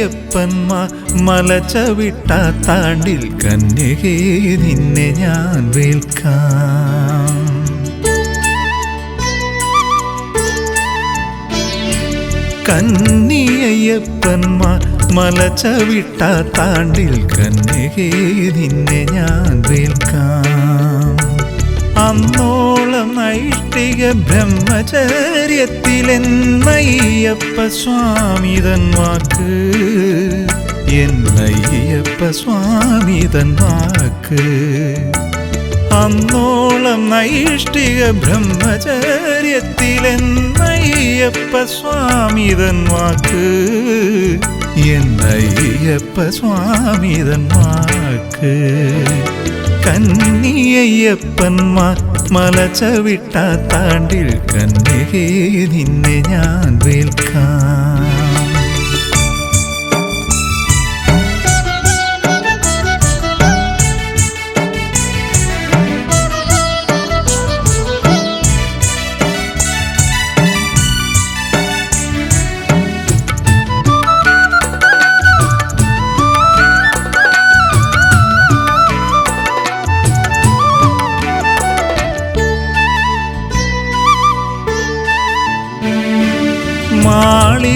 അയ്യപ്പന്മാർ മല ചവിട്ടാത്താണ്ടിൽ കന്യകേ നിന്നെ ഞാൻ വേൽക്കാം. കന്നിയയ്യപ്പന്മാർ മല ചവിട്ടാത്താണ്ടിൽ കന്യകേ നിന്നെ ഞാൻ വേൽക്കാം. അന്നോളം നൈഷ്ഠിക ബ്രഹ്മചര്യത്തിലെന്നയ്യപ്പ സ്വാമിതൻ വാക്ക്, എന്നയ്യപ്പ സ്വാമിതൻ വാക്ക്. അന്നോളം നൈഷ്ഠിക ബ്രഹ്മചര്യത്തിലെന്നയ്യപ്പ സ്വാമിതൻ വാക്ക്, എന്നയ്യപ്പ സ്വാമിതൻ വാക്ക്. കന്നിയയ്യപ്പന്മാർ മല ചവിട്ടാത്താണ്ടിൽ കന്യകേ നിന്നെ ഞാൻ വേൽക്കാം.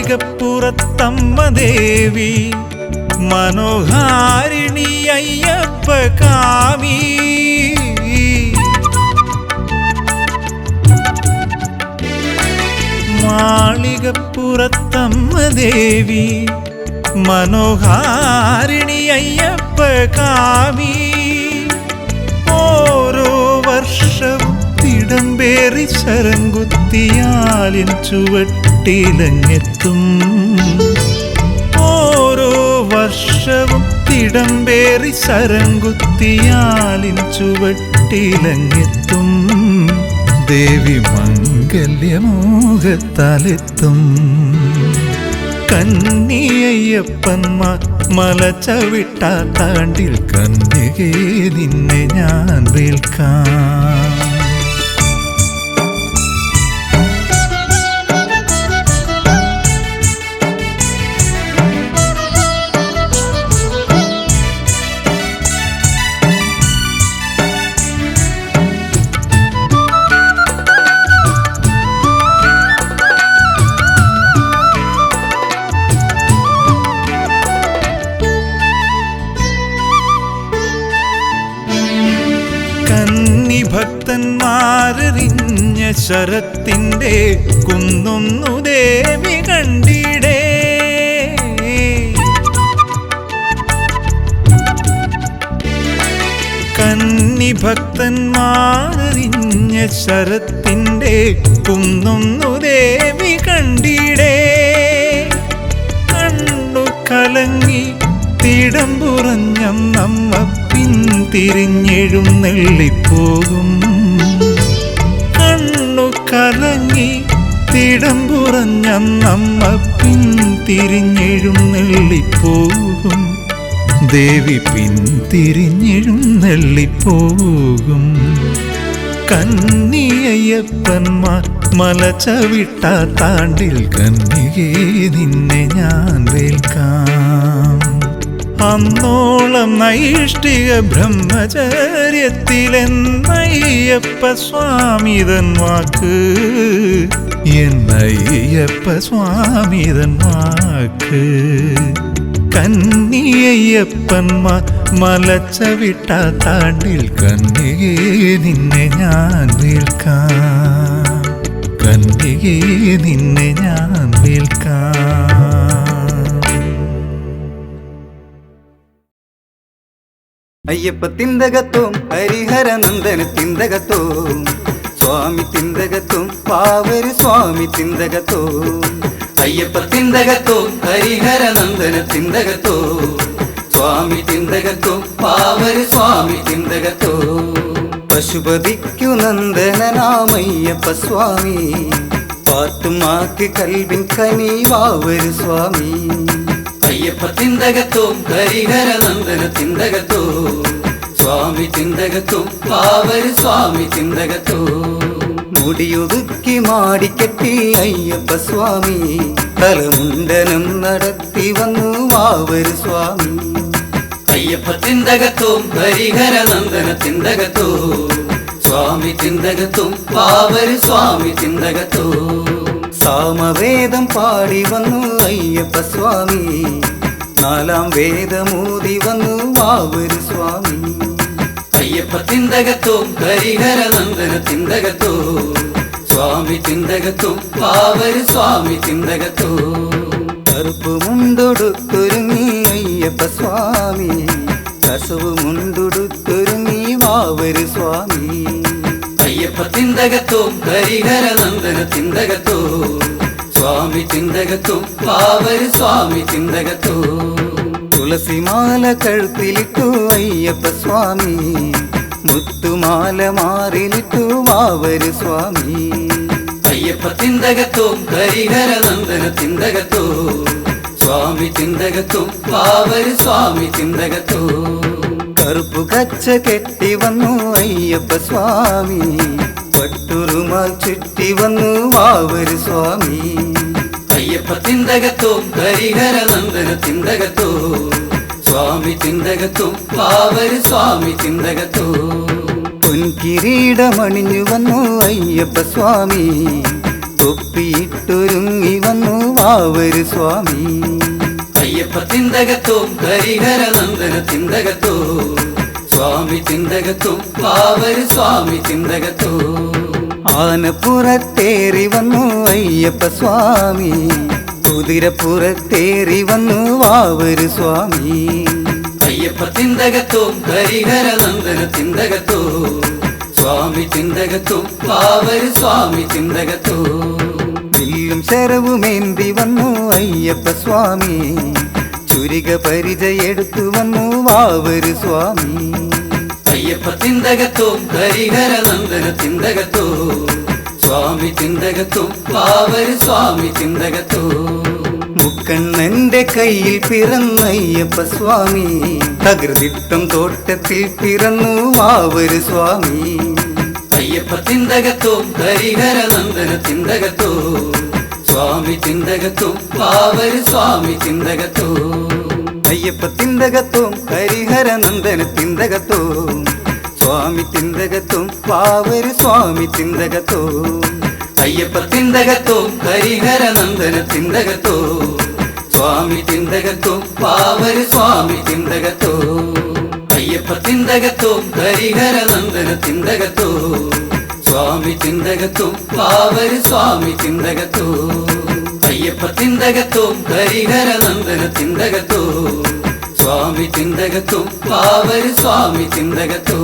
മാളികപ്പുറത്തമ്മ ദേവി മനോഹാരിണി അയ്യപ്പ കാമി, മാളികപ്പുറത്തമ്മ ദേവി മനോഹാരിണി അയ്യപ്പ കാമി. ഓരോ വർഷവും തിടമ്പേറി ശരംകുത്തിയാലിൻ ചുവട്ടിലങ്ങെത്തും, ഓരോ വർഷവും തിടമ്പേറി ശരംകുത്തിയാലിൻ ചുവട്ടിലങ്ങെത്തും. ദേവി മംഗല്യമോഹത്താലെത്തും. കന്നിയയ്യപ്പന്മാർ മല ചവിട്ടാത്താണ്ടിൽ കന്യകേ നിന്നെ ഞാൻ വേൽക്കാം. ഭക്തന്മാരെറിഞ്ഞ ശരത്തിന്റെ കുന്നൊന്നു ദേവി കണ്ടിടേ. കന്നി ഭക്തന്മാരെറിഞ്ഞ ശരത്തിന്റെ കുന്നൊന്നു ദേവി കണ്ടിടേ. കണ്ണു കലങ്ങി തിടമ്പുറഞ്ഞമ്മ പിന്തിരിഞ്ഞെഴുന്നെള്ളിപ്പോകും. കണ്ണു കലങ്ങി തിടമ്പുറഞ്ഞമ്മ പിന്തിരിഞ്ഞെഴുന്നെള്ളിപ്പോകും. ദേവി പിന്തിരിഞ്ഞെഴുന്നെള്ളിപ്പോകും. കന്നിയയ്യപ്പന്മാർ മല ചവിട്ടാത്താണ്ടിൽ കന്യകേ നിന്നെ ഞാൻ വേൽക്കാം. അന്നോളം നൈഷ്ഠിക ബ്രഹ്മചര്യത്തിലെന്നയ്യപ്പ സ്വാമിതൻ വാക്ക്, എന്നയ്യപ്പ സ്വാമിതൻ വാക്ക്. കന്നിയയ്യപ്പന്മാർ മല ചവിട്ടാത്താണ്ടിൽ കന്യകേ നിന്നെ ഞാൻ വേൽക്കാം. കന്യകേ നിന്നെ ഞാൻ വേൽക്കാം. അയ്യപ്പ തിന്തകത്തും ഹരിഹര നന്ദന തിന്തകത്തും സ്വാമി തിന്തകത്തും പാവരി സ്വാമി തിന്തകത്തും. അയ്യപ്പ തിന്തകത്തും ഹരിഹര നന്ദന തിന്തകത്തും സ്വാമി തിന്തകത്തും പാവരി സ്വാമി തിന്തകത്തും. പശുപതിക്കു നന്ദനാമയ്യപ്പ സ്വാമി, പാത്തുമാക്ക് കൽവിൻ കനിവാവരു സ്വാമി. അയ്യപ്പ തിന്തകത്തും ഹരിഹര നന്ദന തിന്തകത്തും സ്വാമി തിന്തകത്തും പാവരി സ്വാമി തിന്തകത്തും. മുടിയൊതുക്കി മാടിക്കെട്ടി അയ്യപ്പ സ്വാമി തലമുണ്ടനം നടത്തി വന്നു വാവരു സ്വാമി. അയ്യപ്പ തിന്തകത്തോം ഹരിഹര നന്ദന തിന്തകത്തോ സ്വാമി തിന്തകത്തോം വാവരു സ്വാമി തിന്തകത്തോ. സാമവേദം പാടി വന്നു അയ്യപ്പ സ്വാമി, നാലാം വേദമൂതി വന്നു വാവരു സ്വാമി. അയ്യപ്പ തിന്തകത്തോം ഹരിഹര നന്ദന തിന്തകത്തോ സ്വാമി തിന്തകത്തോ വാവരു സ്വാമി തിന്തകത്തോ. കറുപ്പ് മുണ്ടൊടുത്തൊരുങ്ങി അയ്യപ്പ സ്വാമി, കസവ് മുണ്ടൊടുത്തൊരുങ്ങി വാവരു സ്വാമി. അയ്യപ്പ തിന്തകത്തോം ഹരിഹര നന്ദന തിന്തകത്തോ സ്വാമി തിന്തകത്തോ വാവരു സ്വാമി തിന്തകത്തോ. തുളസിമാല കഴുത്തിലിട്ടു അയ്യപ്പ സ്വാമി, മുത്തുമാല മാറിലിട്ടു വാവരു സ്വാമി. അയ്യപ്പ തിന്തകത്തോം ഹരിഹര നന്ദന തിന്തകത്തോ സ്വാമി തിന്തകത്തോ വാവരു സ്വാമി തിന്തകത്തോ. കറുപ്പു കച്ച കെട്ടി വന്നു അയ്യപ്പ സ്വാമി, പട്ടുറുമാൽ ചുറ്റി വന്നു വാവരു സ്വാമി. അയ്യപ്പ തിന്തകത്തോം ഹരിഹര നന്ദന തിന്തകത്തോ സ്വാമി തിന്തകത്തോ വാവരു സ്വാമി തിന്തകത്തോ. പൊൻകിരീടമണിഞ്ഞു വന്നു അയ്യപ്പ സ്വാമി, തൊപ്പിയിട്ടൊരുങ്ങി വന്നു വാവരു സ്വാമി. അയ്യപ്പ തിന്തകത്തോം ഹരിഹര നന്ദന തിന്തകത്തോ സ്വാമി തിന്തകത്തോ വാവരു സ്വാമി തിന്തകത്തോ. ആനപ്പുറത്തേറി വന്നു അയ്യപ്പ സ്വാമി, കുതിരപ്പുറത്തേറി വന്നു വാവരു സ്വാമി. അയ്യപ്പ തിന്തകത്തോം ഹരിഹര നന്ദന തിന്തകത്തോ സ്വാമി തിന്തകത്തോ വാവരു സ്വാമി തിന്തകത്തോ. വില്ലും ശരവുമേന്തി വന്നു അയ്യപ്പ സ്വാമി, ചുരിക പരിചയെടുത്തു വന്നു വാവരു സ്വാമി. അയ്യപ്പ തിന്തകത്തോം ഹരിഹര നന്ദന തിന്തകത്തോ സ്വാമി തിന്തകത്തോ വാവരു സ്വാമി തിന്തകത്തോ. മുക്കണ്ണന്റെ കയ്യിൽ പിറന്നയ്യപ്പ സ്വാമി, തകൃതിട്ടം തോട്ടത്തിൽ പിറന്നു വാവരു സ്വാമി. അയ്യപ്പ തിന്തകത്തോം ഹരിഹര നന്ദന തിന്തകത്തോ സ്വാമി തിന്തകത്തോ വാവരു സ്വാമി തിന്തകത്തോ. അയ്യപ്പ തിന്തകത്തോം ഹരിഹര നന്ദന തിന്തകത്തോ സ്വാമി തിന്തകത്തോ വാവരു സ്വാമി തിന്തകത്തോ. അയ്യപ്പ തിന്തകത്തോം ഹരിഹര നന്ദന തിന്തകത്തോ സ്വാമി തിന്തകത്തോ വാവരു സ്വാമി തിന്തകത്തോ. അയ്യപ്പ തിന്തകത്തോം ഹരിഹര നന്ദന തിന്തകത്തോ സ്വാമി തിന്തകത്തോ വാവരു സ്വാമി തിന്തകത്തോ. അയ്യപ്പ തിന്തകത്തോം ഹരിഹര നന്ദന തിന്തകത്തോ സ്വാമി തിന്തകത്തോ വാവരു സ്വാമി തിന്തകത്തോ.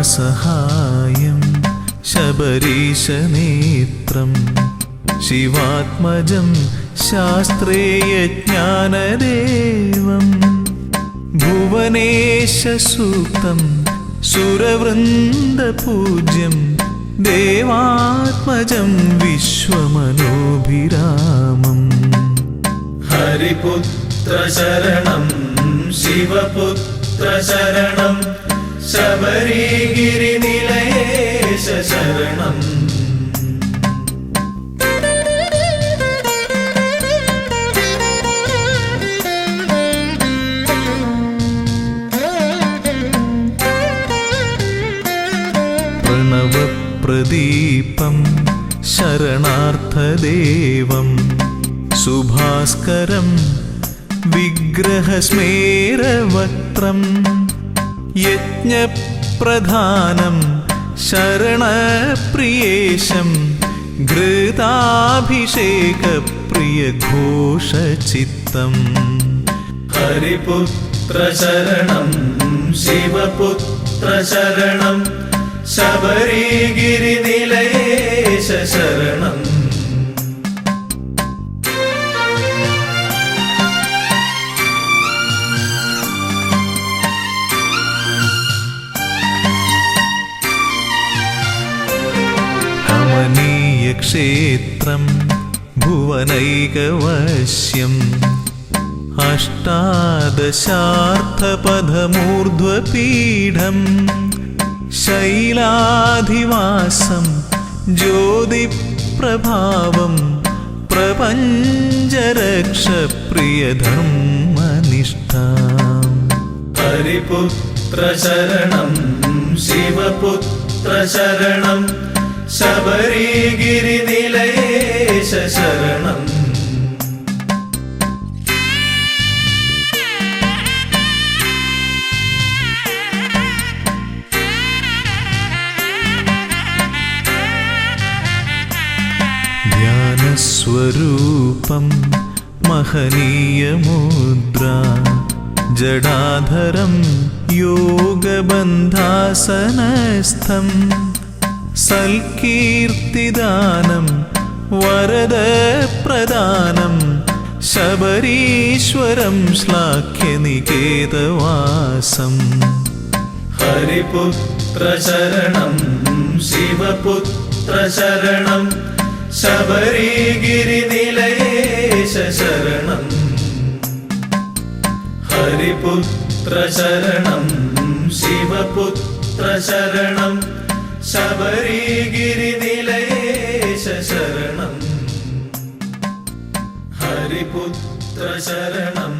കൃപാസഹായം ശബരീശനേത്രം ശിവാത്മജം ശാസ്ത്രേയജ്ഞാനദേവം ഭുവനേശസൂക്തം സുരവൃന്ദപൂജ്യം ദേവാത്മജം വിശ്വമനോഭിരാമം. ഹരിപുത്രശരണം ശിവപുത്രശരണം ശബരിഗിരിനിലയേശ ശരണം. പ്രണവപ്രദീപം ശരണാർത്ഥദേവം സുഭാസ്കരം വിഗ്രഹസ്മേരവക്ത്രം യജ്ഞപ്രധാനം ശരണപ്രിയേശം ഘൃതാഭിഷേകപ്രിയഘോഷചിത്തം. ഹരിപുത്ര ശരണം ശിവപുത്ര ശരണം ശബരിഗിരി നിലയേശ ശരണം. കമനീയ ക്ഷേത്രം ഭുവനൈകവശ്യം അഷ്ടാദശാർത്ഥപഥമൂർധ്വപീഠം ശൈലാധിവാസം ജ്യോതിപ്രഭാവം പ്രപഞ്ചരക്ഷപ്രിയധർമ്മനിഷ്ഠാം. ഹരിപുത്ര ശരണം ശിവപുത്ര ശരണം ശബരിഗിരി നിലയേശ ശരണം. ധ്യാനസ്വരൂപം മഹനീയമുദ്ര ജടാധരം യോഗബന്ധാസനസ്ഥം സൽകീർത്തിദാനം വരദപ്രദാനം ശബരീശ്വരം ശ്ലാഘ്യനികേതവാസം. ഹരിപുത്ര ശരണം ശിവപുത്ര ശരണം ശബരിഗിരി നിലയേശ ശരണം. ഹരിപുത്ര ശരണം ശിവപുത്ര ശരണം ശബരിഗിരി നിലയേശ ശരണം. ഹരിപുത്ര ശരണം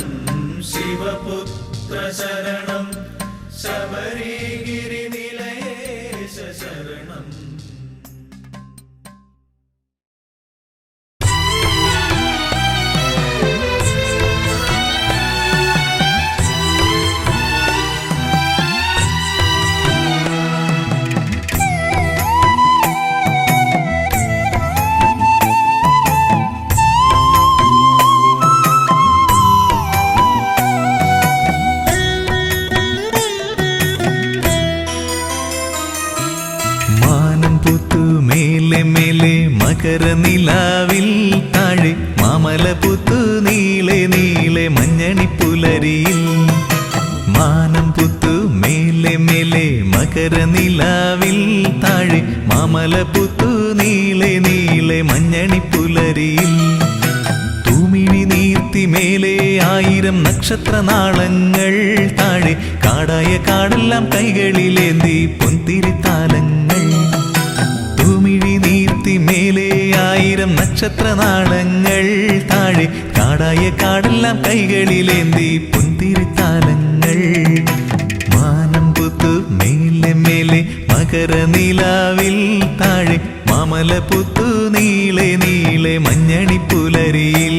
ശിവപുത്ര ശരണം ശബരിഗിരി നിലയേശ ശരണം. മകരനിലാവിൽ താഴെ മാമലപുത്തു നീളെ നീളെ മഞ്ഞണിപ്പുലരിയിൽ മാനം പുത്തു മേലെ മേലെ മകരനിലാവിൽ താഴെ മാമലപുത്തു നീളെ നീളെ മഞ്ഞണിപ്പുലരിയിൽ തൂമിഴി നീർത്തി മേലെ 1000 നക്ഷത്രനാളങ്ങൾ താഴെ കാടായ കാടെല്ലാം കൈകളിലേന്തി പൊന്തിരിത്താലങ്ങൾ തൂമിഴി നീർത്തി മേലെ 1000 നക്ഷത്രനാളങ്ങൾ താഴെ കാടായ കാടെല്ലാം കൈകളിലേന്തി പൊന്തിരിത്താലങ്ങൾ മാനം പുത്തു മേലെ മേലെ മകരനിലാവിൽ താഴെ മാമലപുത്തു നീളെ നീളെ മഞ്ഞണിപ്പുലരിയിൽ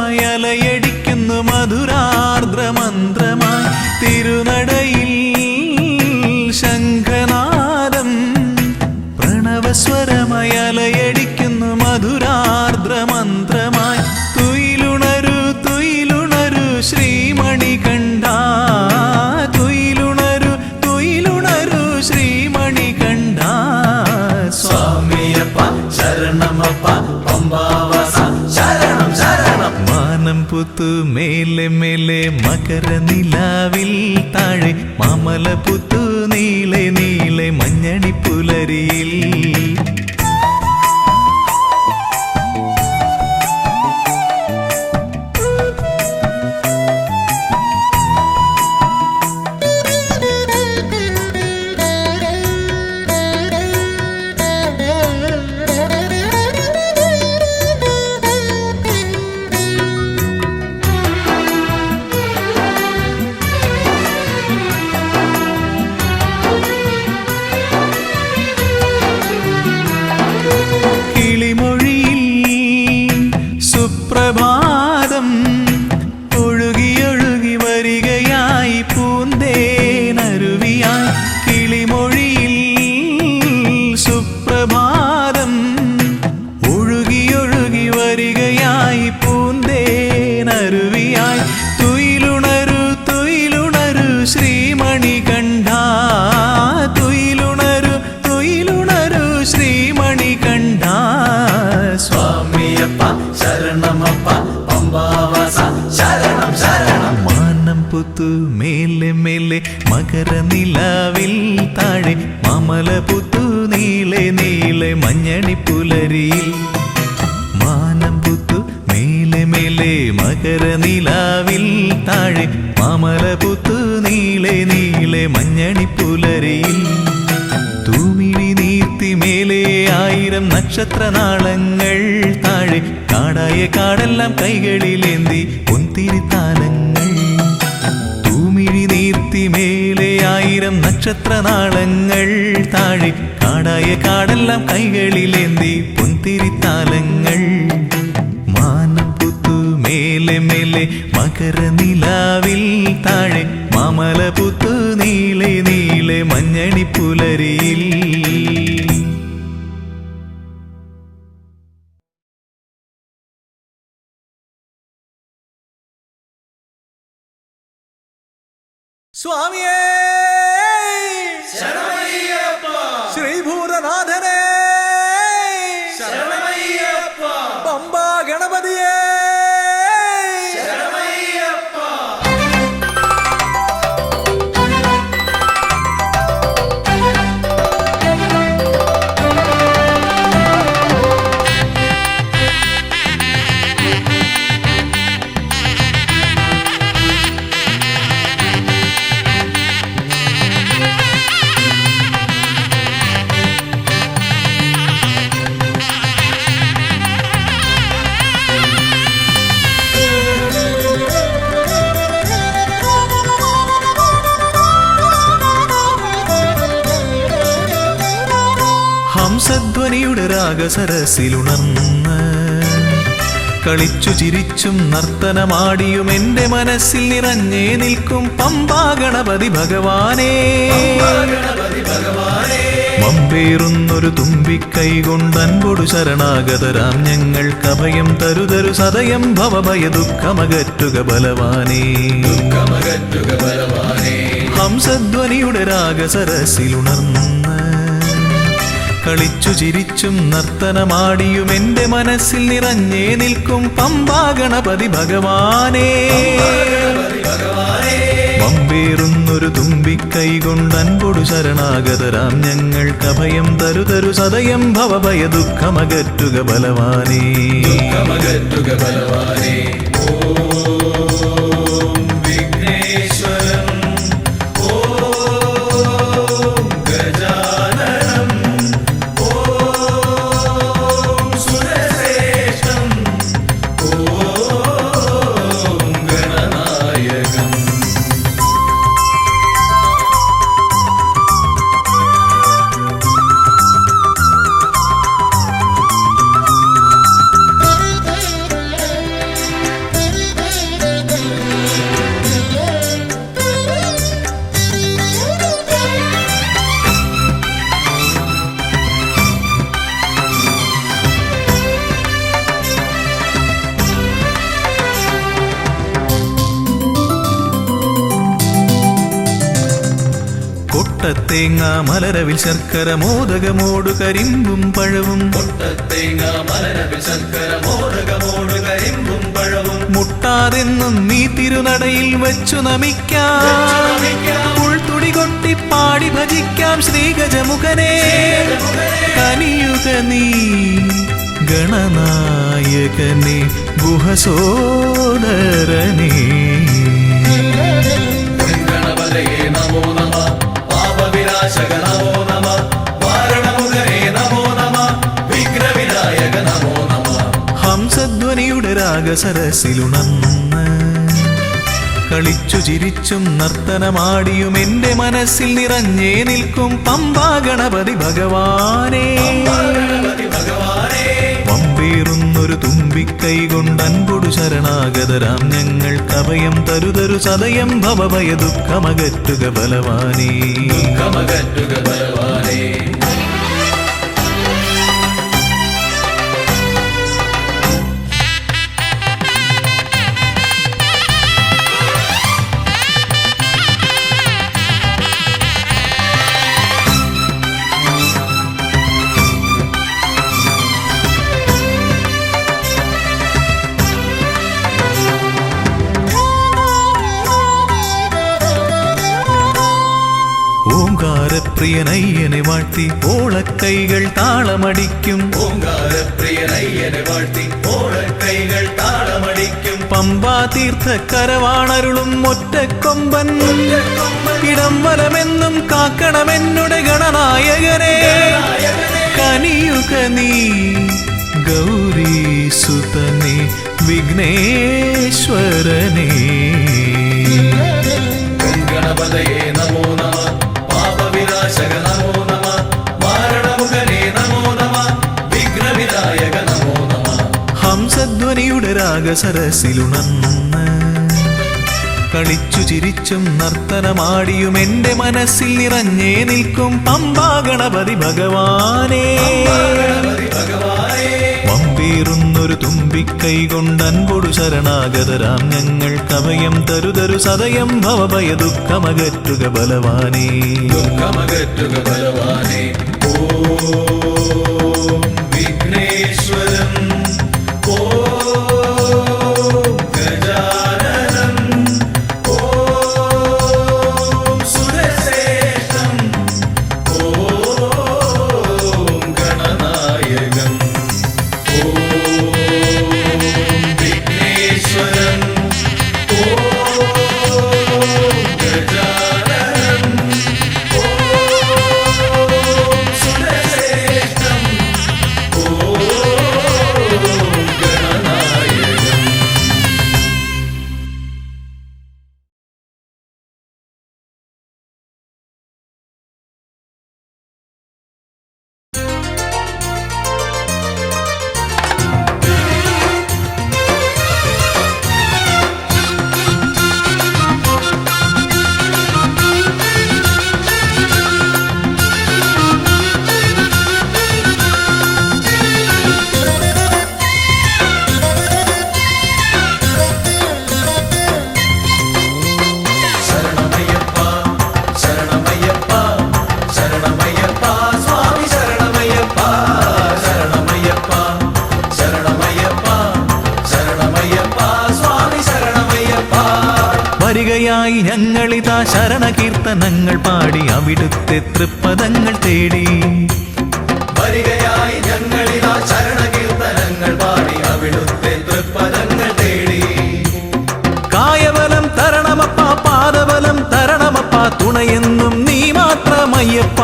സ്വരമയലയടിക്കുന്നു മധുരാർദ്രമന്ത്രമായി തിരുനടയിൽ ശംഖനാദം പ്രണവസ്വരമയലയടിക്കുന്നു മധുരാർദ്രമന്ത്രമായി തുയിലുണരു തുയിലുണരു ശ്രീമണികണ്ഠ തുയിലുണരു തുയിലുണരു ശ്രീമണികണ്ഠ സ്വാമിയപ്പ ശരണമപ്പ പമ്പാവാസ ശരണം ശരണം. മാനം പുത്തു മേലെ മേലെ മകരനിലാവിൽ താഴെ മാമലപുത്തു നീളെ നീളെ മഞ്ഞണിപ്പുലരിയിൽ പുത്തു മേലെ മേലെ മകര നിലാവിൽ താഴെ മാമല പുത്തു നീളെ നീളെ മഞ്ഞണി പുലരിയിൽ മാനം പുത്തു മേലെ മേലെ മകര നിലാവിൽ താഴെ മാമല പുത്തു നീളെ നീളെ മഞ്ഞണി പുലരിയിൽ തൂമിഴി നീർത്തി മേലെ 1000 നക്ഷത്രനാളങ്ങൾ താഴെ കാടായ കാടെല്ലാം കൈകളിലേന്തി പൊന്തിരിത്താലങ്ങൾ തൂമിഴി നീർത്തി മേലെ 1000 നക്ഷത്രനാളങ്ങൾ താഴെ കാടായ കാടെല്ലാം കൈകളിലേന്തി പൊന്തിരിത്താലങ്ങൾ മാനം പുത്തു മേലെ മേലെ മകര നിലാവിൽ താഴെ മാമല പുത്തു നീളെ നീളെ മഞ്ഞണി പുലരിയിൽ സ്വാമിയേ ശരണമയ്യപ്പ ശ്രീഭൂതനാഥനേ ശരണമയ്യപ്പ പമ്പാ ഗണപതിയേ ശരണമയ്യപ്പ ഹംസധ്വനിയുടെ രാഗസരസിലുണർന്ന് കളിച്ചു ചിരിച്ചും നർത്തനമാടിയും എൻ്റെ മനസ്സിൽ നിറഞ്ഞേ നിൽക്കും പമ്പാ ഗണപതി ഭഗവാനേ ഗണപതി ഭഗവാനേ മമ്പേറുന്നൊരു തുമ്പിക്കൈ കൊണ്ടൻപൊടു ശരണാഗതരാം ഞങ്ങൾക്ക് അഭയം തരുതരു സദയം ഭവഭയ ദുഃഖമകറ്റുക ബലവാനേ ദുഃഖമകറ്റുക ബലവാനേ ഹംസധ്വനിയുടെ രാഗസരസിലുണർന്ന് കളിച്ചു ചിരിച്ചും നർത്തനമാടിയും എൻ്റെ മനസ്സിൽ നിറഞ്ഞേ നിൽക്കും പമ്പാ ഗണപതി ഭഗവാനേ മമ്പേറുന്നൊരു തുമ്പിക്കൈ കൊണ്ടൻപൊടു ശരണാഗതരാം ഞങ്ങൾക്ക് അഭയം തരുതരു സദയം ഭവഭയ ദുഃഖമകറ്റുക ബലവാനേ ദുഃഖമകറ്റുക ബലവാനേ ഓം വിഘ്നേശ്വരം ഓം ഗജാനനം ഓം സുരശ്രേഷ്ഠം ഓം ഗണനായകം കൊട്ടത്തേങ്ങ മലരവിൽ ശർക്കര മോദകമോടു കരിമ്പും പഴവും കൊട്ടത്തേങ്ങ മലരവിൽ ശർക്കര മോദകമോട് കരിമ്പും പഴവും മുട്ടാതെന്നും നീ തിരുനടയിൽ വെച്ചു നമിക്കാം ഉൾത്തുടി കൊട്ടി പാടി ഭജിക്കാം ശ്രീഗജമുഖനെ കനിയുക നീ ഗണനായകനെ ഗുഹസോദരനേ ഗണപതയേ നമോ നമ പാപവിനാശക നമോ നമ വാരണമുഖരേ നമോ നമ വിഘ്നവിനായക നമോ നമ ഹംസധ്വനിയുടെ രാഗസരസിലുണർന്ന് കളിച്ചു ചിരിച്ചും നർത്തനമാടിയും എൻ്റെ മനസ്സിൽ നിറഞ്ഞേ നിൽക്കും പമ്പാ ഗണപതി ഭഗവാനേ ഗണപതി ഭഗവാനേ പമ്പേറുന്നൊരു തുമ്പിക്കൈ കൊണ്ടൻപൊടു ശരണാഗതരാം ഞങ്ങൾക്ക് അഭയം തരുതരു സദയം ഭവഭയ ദുഃഖമകറ്റുക ബലവാനേ ദുഃഖമകറ്റുക ബലവാനേ ഓങ്കാരപ്രിയനയ്യനെ വാഴ്ത്തി ഓളക്കൈകൾ താളമടിക്കും ഓങ്കാരപ്രിയനയ്യനെ വാഴ്ത്തി ഓളക്കൈകൾ താളമടിക്കും പമ്പാ തീർത്ഥക്കരവാണരുളും ഒറ്റക്കൊമ്പൻ ഇടം വലമെന്നും കാക്കണമെന്നുടെ ഗണനായകനെ കനിയുക നീ ഗൗരീസുതനെ വിഘ്നേശ്വരനെ ഗണപതയേ നമോ നമ പാപവിനാശക നമോ നമ മാരണമുഖനേ നമോ നമ വിഘ്നവിനായക നമോ നമ ഹംസധ്വനിയുടെ രാഗസരസിലുണർന്ന് കളിച്ചു ചിരിച്ചും നർത്തനമാടിയും എന്റെ മനസ്സിൽ നിറഞ്ഞേ നിൽക്കും പമ്പാ ഗണപതി ഭഗവാനേ വമ്പീറുന്നൊരു തുമ്പിക്കൈ കൊണ്ടൻപൊടു ശരണാഗതരാം ഞങ്ങൾ കവയം തരുതരു സദയം ഭവഭയ ദുഃഖമകറ്റുക ബലവാനേ ദുഃഖമകറ്റുക ബലവാനേ ഓം വിഘ്നേശ്വരം ഓം ഗജാനനം ഓം സുരശ്രേഷ്ഠം ഓം ഗണനായകം ഓം വിഘ്നേശ്വരം ഓം ഗജാനനം ഓം സുരശ്രേഷ്ഠം ഓം ഗണനായകം ശരണമയ്യപ്പ ശരണമയ്യപ്പ ശരണമയ്യപ്പ സ്വാമി ശരണമയ്യപ്പ ശരണമയ്യപ്പ ശരണമയ്യപ്പ ശരണമയ്യപ്പ സ്വാമി ശരണമയ്യപ്പ വരികയായി ഞങ്ങളിതാ ശരണകീർത്തനങ്ങൾ പാടി അവിടുത്തെ തൃപ്പദങ്ങൾ തേടി വരികയായി ഞങ്ങളിതാ ശരണകീർത്തനങ്ങൾ പാടി അവിടുത്തെ തൃപ്പദങ്ങൾ തേടി കായബലം തരണമപ്പ പാദബലം തരണമപ്പ തുണയെന്നും നീ മാത്രമയ്യപ്പ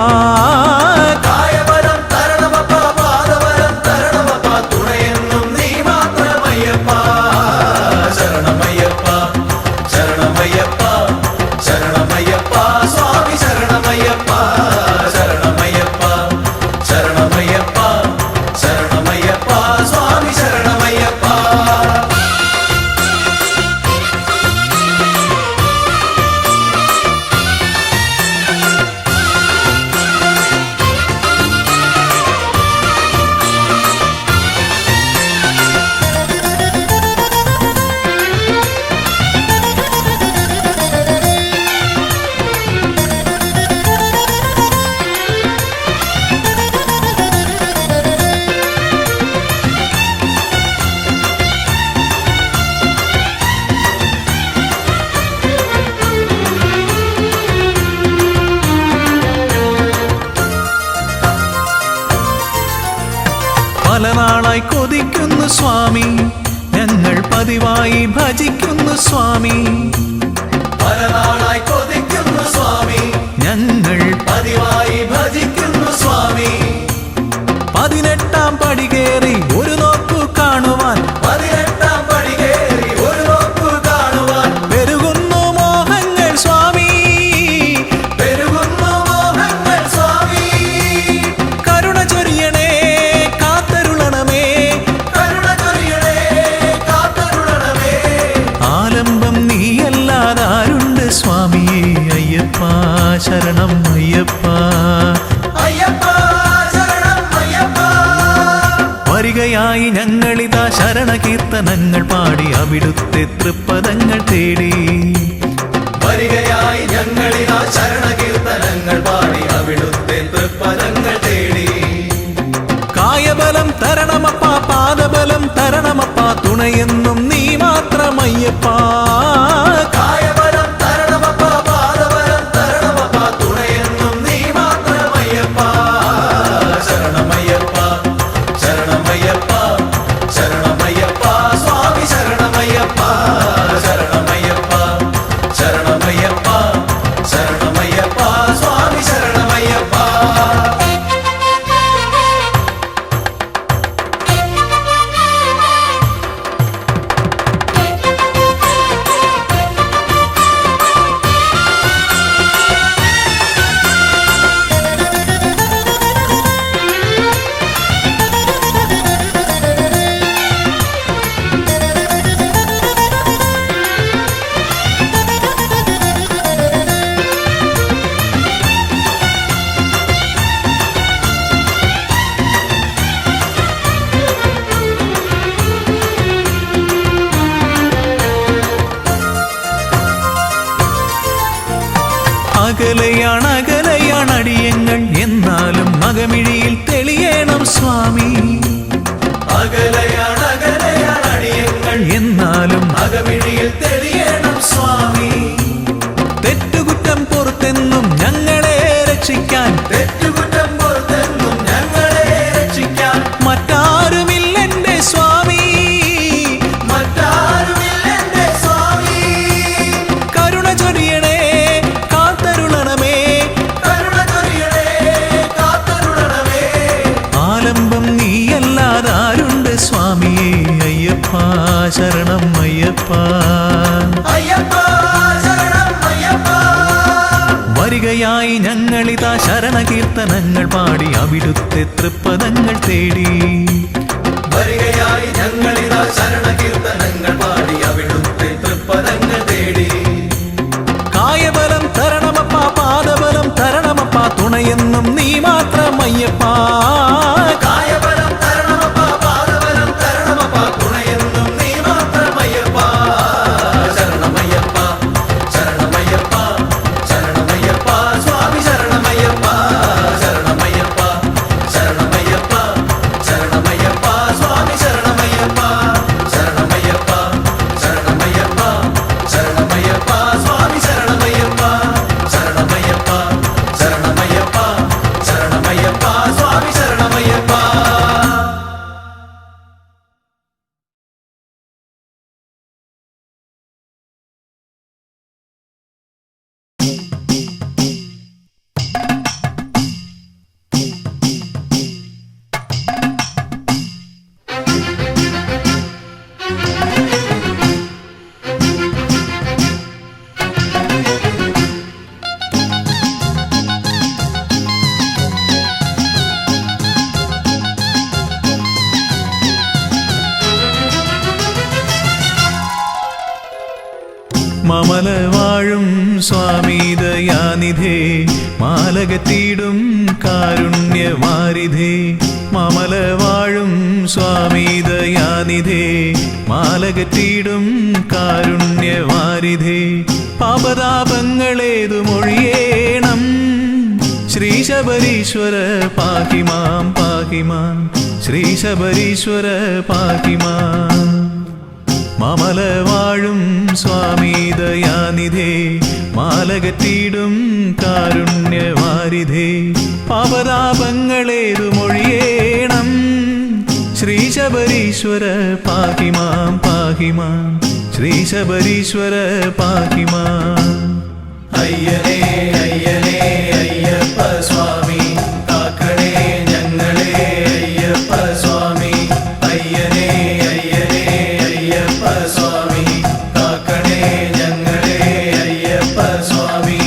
കായബലം തരണമപ്പ പാദബലം തരണമപ്പ തുണയെന്നും നീ മാത്രമയ്യപ്പ ശരണമയ്യപ്പ ശരണമയ്യപ്പ ശരണമയ്യപ്പ സ്വാമി ശരണമയ്യപ്പ ശരണമയ്യപ്പ ശരണമയ്യപ്പ ശരണമയ്യപ്പ സ്വാമി ശരണമയ്യപ്പ പല നാളായി കൊതിക്കുന്നു സ്വാമി ഞങ്ങൾ പതിവായി ഭജിക്കുന്നു സ്വാമി പല നാളായി കൊതിക്കുന്നു സ്വാമി ഞങ്ങൾ പതിവായി ഭജിക്കുന്നു സ്വാമി 18-ാം പടി കയറി ഒരു നോക്കു കാണുവാൻ 18-ാം പടി കയറി ഒരു നോക്കു കാണുവാൻ പെരുകുന്നു മോഹങ്ങൾ സ്വാമി പെരുകുന്നു മോഹങ്ങൾ സ്വാമി കരുണ ചൊരിയണേ കാത്തരുളണമേ കരുണ ചൊരിയണേ കാത്തരുളണമേ ആലംബം നീയല്ലാതാരുണ്ട് സ്വാമിയേ അയ്യപ്പ ശരണം അയ്യപ്പ അയ്യപ്പ ശരണം അയ്യപ്പ വരികയായി ഞങ്ങളിതാ ശരണകീർത്തനങ്ങൾ പാടി അവിടുത്തെ തൃപ്പദങ്ങൾ തേടി വരികയായി ഞങ്ങളിതാ ശരണകീർത്തനങ്ങൾ പാടി അവിടുത്തെ തൃപ്പദങ്ങൾ തേടി കായബലം തരണമപ്പ പാദബലം തരണമപ്പ തുണയെന്നും നീ മാത്രമയ്യപ്പ കായബലം തരണമപ്പ പാദബലം തരണമപ്പ തുണയെന്നും നീ മാത്രം അകലയാണ് അടിയങ്ങൾ എന്നാലും മകമിഴിയിൽ തെളിയണം സ്വാമി. അകലയാണ് അടിയങ്ങൾ എന്നാലും മകമിഴിയിൽ തെളിയണം സ്വാമി. തെറ്റുകുറ്റം പുറത്തെന്നും ഞങ്ങളെ രക്ഷിക്കാൻ, തെറ്റുകുറ്റം പുറത്തെന്നും ഞങ്ങളെ രക്ഷിക്കാൻ മറ്റാരുമില്ലെന്റെ സ്വാമി, മറ്റാരുമില്ലെന്റെ സ്വാമി. കരുണ ചൊരിയണേ കാത്തരുളണമേ, കരുണ ചൊരിയണേ കാത്തരുളണമേ. ആലംബം നീയല്ലാതാരുണ്ട് സ്വാമിയേ. അയ്യപ്പ ശരണം അയ്യപ്പ, അയ്യപ്പ ശരണം അയ്യപ്പ. വരികയായി ഞങ്ങളിതാ ശരണകീർത്തനങ്ങൾ പാടി അവിടുത്തെ തൃപ്പദങ്ങൾ തേടി. വരികയായി ഞങ്ങളിതാ ശരണകീർത്തനങ്ങൾ പാടി അവിടുത്തെ തൃപ്പദങ്ങൾ തേടി. കായബലം തരണമപ്പ, പാദബലം തരണമപ്പ, തുണയെന്നും നീ മാത്രം അയ്യപ്പ. കായബലം തരണമപ്പ, പാദബലം തരണമപ്പ, തുണയെന്നും നീ മാത്രം അയ്യപ്പ. ശരണമയ്യപ്പ ശരണമയ്യപ്പ ശരണമയ്യപ്പ സ്വാമി ശരണമയ്യപ്പ. ശരണമയ്യപ്പ ശരണമയ്യപ്പ ശരണമയ്യപ്പ സ്വാമി ശരണമയ്യപ്പ. ശരണമയ്യപ്പ ശരണമയ്യപ്പ ശരണമയ്യപ്പ സ്വാമി ശരണമയ്യപ്പ. ശരണമയ്യപ്പ ശരണമയ്യപ്പ ശരണമയ്യപ്പ സ്വാമി ശരണമയ്യപ്പ. മമല വാഴും സ്വാമി ദയാനിധേ, മാലകത്തിടും കാരുണ്യവാരിധേ. മമല വാഴും സ്വാമി ദയാനിധേ, മാലകത്തിടും കാരുണ്യവാരിധേ. പാപതാപങ്ങളേതു മൊഴിയേണം ശ്രീ ശബരീശ്വര പാഹിമാം പാഹിമാം, ശ്രീ ശബരീശ്വര പാഹിമാം. മമല വാഴും സ്വാമി ദയാനിധേ, മാലകത്തിടും കാരുണ്യവാരിധേ. പാപതാപങ്ങളേതു മൊഴിയേണം ശ്രീ ശബരീശ്വര പാഹിമാം പാഹിമാം, ശ്രീ ശബരീശ്വര പാഹിമാം. അയ്യനേ അയ്യനേ അയ്യപ്പ സ്വാമി കാക്കണേ ഞങ്ങളെ അയ്യപ്പ സ്വാമി. അയ്യനേ അയ്യനേ അയ്യപ്പ സ്വാമി കാക്കണേ ഞങ്ങളെ അയ്യപ്പ സ്വാമി.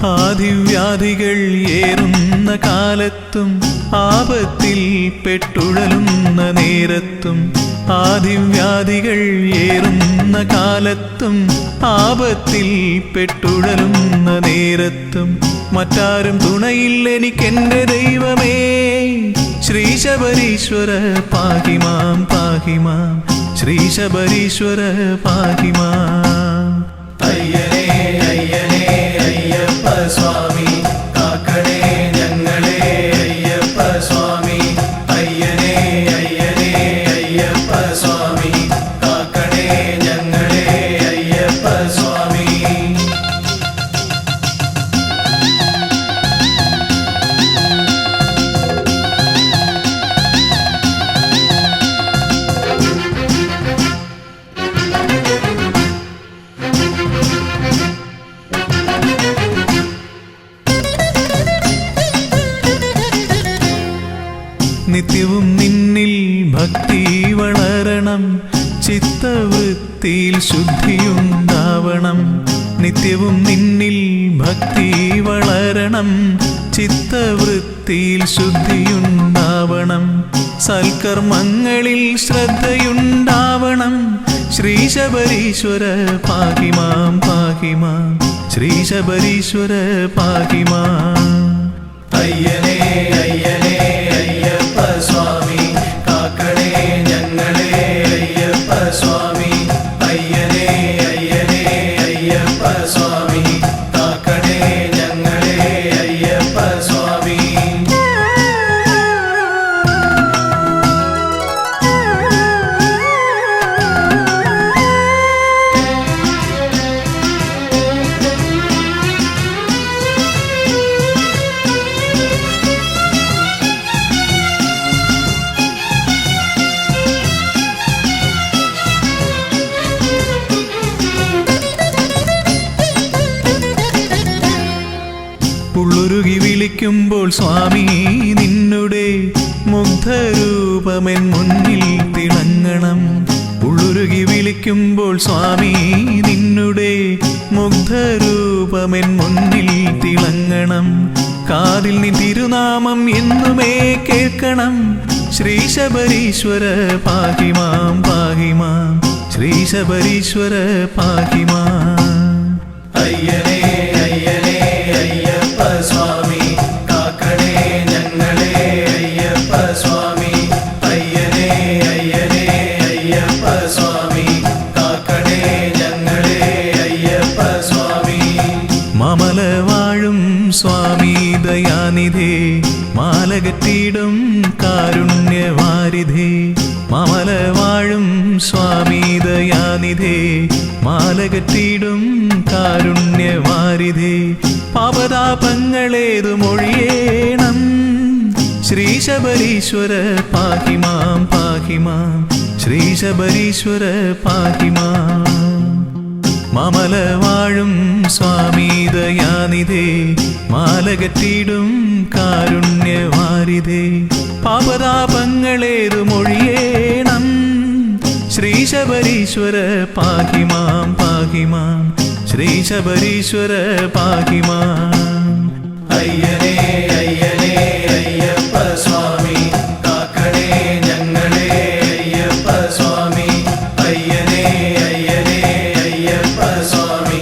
ആദിവ്യാധികൾ ഏറുന്ന കാലത്തും ആപത്തിൽ പെട്ടുഴലുന്ന നേരത്തും, ആദിവ്യാധികൾ ഏറുന്ന കാലത്തും ആപത്തിൽ പെട്ടുഴലുന്ന നേരത്തും, മറ്റാരും തുണയില്ലെനിക്കെന്റെ ദൈവമേ ശ്രീ ശബരീശ്വര പാഹിമാം പാഹിമാം, ശ്രീ ശബരീശ്വര പാഹിമാം. അയ്യനേ അയ്യനേ അയ്യപ്പ സ്വാമി കാക്കണേ ഞങ്ങളെ അയ്യപ്പ സ്വാമി. അയ്യനേ അയ്യനേ അയ്യപ്പ സ്വാമി കാക്കണേ ഞങ്ങളെ അയ്യപ്പ സ്വാമി. നിത്യവും നിന്നിൽ ഭക്തി വളരണം, ചിത്തവൃത്തിയിൽ ശുദ്ധിയുണ്ടാവണം. നിത്യവും നിന്നിൽ ഭക്തി വളരണം, ചിത്തവൃത്തിയിൽ ശുദ്ധിയുണ്ടാവണം, സൽക്കർമ്മങ്ങളിൽ ശ്രദ്ധയുണ്ടാവണം. ശ്രീ ശബരീശ്വര പാഹിമാം പാഹിമാം, ശ്രീ ശബരീശ്വര പാഹിമാം. അയ്യനേ അയ്യനേ അയ്യപ്പ സ്വാമി, കാക്കണേ ഞങ്ങളെ അയ്യപ്പ സ്വാമി. അയ്യനേ അയ്യനേ അയ്യപ്പ സ്വാമി, കാക്കണേ ഞങ്ങളെ അയ്യപ്പ സ്വാമി. ഉള്ളുരുകി വിളിക്കുമ്പോൾ സ്വാമി നിന്നുടെ മുഗ്ധരൂപമെൻ മുന്നിൽ തിളങ്ങണം. ഉള്ളുരുകി വിളിക്കുമ്പോൾ സ്വാമി നിന്നുടെ മുഗ്ധരൂപമെൻ മുന്നിൽ തിളങ്ങണം. കാതിൽ നീ തിരുനാമം എന്നുമേ കേൾക്കണം. ശ്രീ ശബരീശ്വര പാഹിമാം പാഹിമാം, ശ്രീ ശബരീശ്വര പാഹിമാം. അയ്യനേ അയ്യനേ അയ്യപ്പ സ്വാമി, കാക്കണേ ഞങ്ങളെ അയ്യപ്പ സ്വാമി. അയ്യനേ അയ്യനേ അയ്യപ്പ സ്വാമി, കാക്കണേ ഞങ്ങളെ അയ്യപ്പ സ്വാമി. മാമല വാഴും സ്വാമി ദയാനിധേ, മാലകറ്റിടും കാരുണ്യവാരിധേ. മാമല വാഴും സ്വാമി ദയാനിധേ, മാലകറ്റിടും കാരുണ്യവാരിധേ. പാപതാപങ്ങളേതു മൊഴിയേണം. ശ്രീ ശബരീശ്വര പാഹിമാം പാഹിമാം, ശ്രീ ശബരീശ്വര പാഹിമാം. മാമല വാഴും സ്വാമി ദയാനിധേ, മാലകറ്റിടും കാരുണ്യവാരിധേ. പാപതാപങ്ങളേതു മൊഴിയേണം. ശ്രീ ശബരീശ്വര പാഹിമാം പാഹിമാം, ശ്രീ ശബരീശ്വര പാഹിമാം. അയ്യനേ അയ്യനേ അയ്യപ്പ സ്വാമി, കാക്കണേ ഞങ്ങളെ അയ്യപ്പ സ്വാമി. അയ്യനേ അയ്യനേ അയ്യപ്പ സ്വാമി,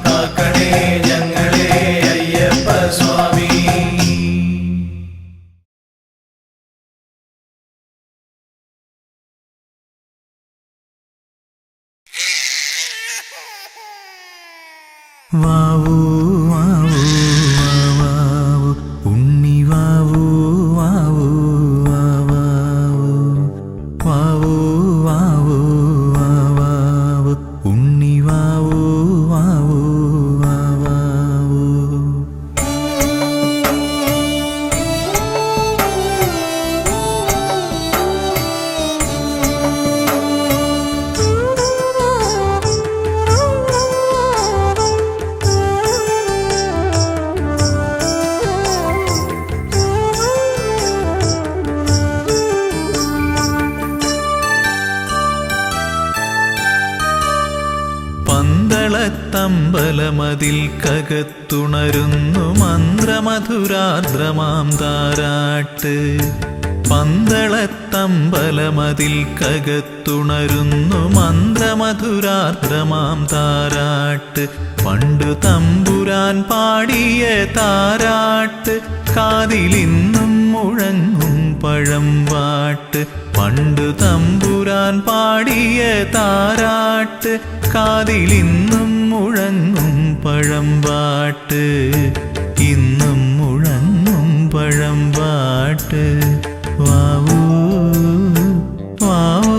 കാക്കണേ ഞങ്ങളെ അയ്യപ്പ സ്വാമി. വാവൂ വാവൂ വാവൂ ഉണ്ണി വാവൂ വാവൂ വാവൂ വാവൂ വാവൂ വാവൂ ഉണ്ണി വാവൂ വാവൂ വാവൂ. പന്തളത്തമ്പലമതിൽ കകത്തുണരുന്നു മന്ത്രമധുരാർദ്രമാം താരാട്ട്. പന്തളത്തമ്പലമതിൽ കകത്തുണരുന്നു മന്ത്രമധുരാർദ്രമാം താരാട്ട്. പണ്ടു തമ്പുരാൻ പാടിയ താരാട്ട്, കാതിലിന്നും മുഴങ്ങും പഴംപാട്ട്. പണ്ടു തമ്പുരാൻ പാടിയ താരാട്ട്, കാതിലിന്നും മുഴങ്ങും പഴംപാട്ട്. ഇന്നും മുഴങ്ങും പഴംപാട്ട്. വാവൂ വാവൂ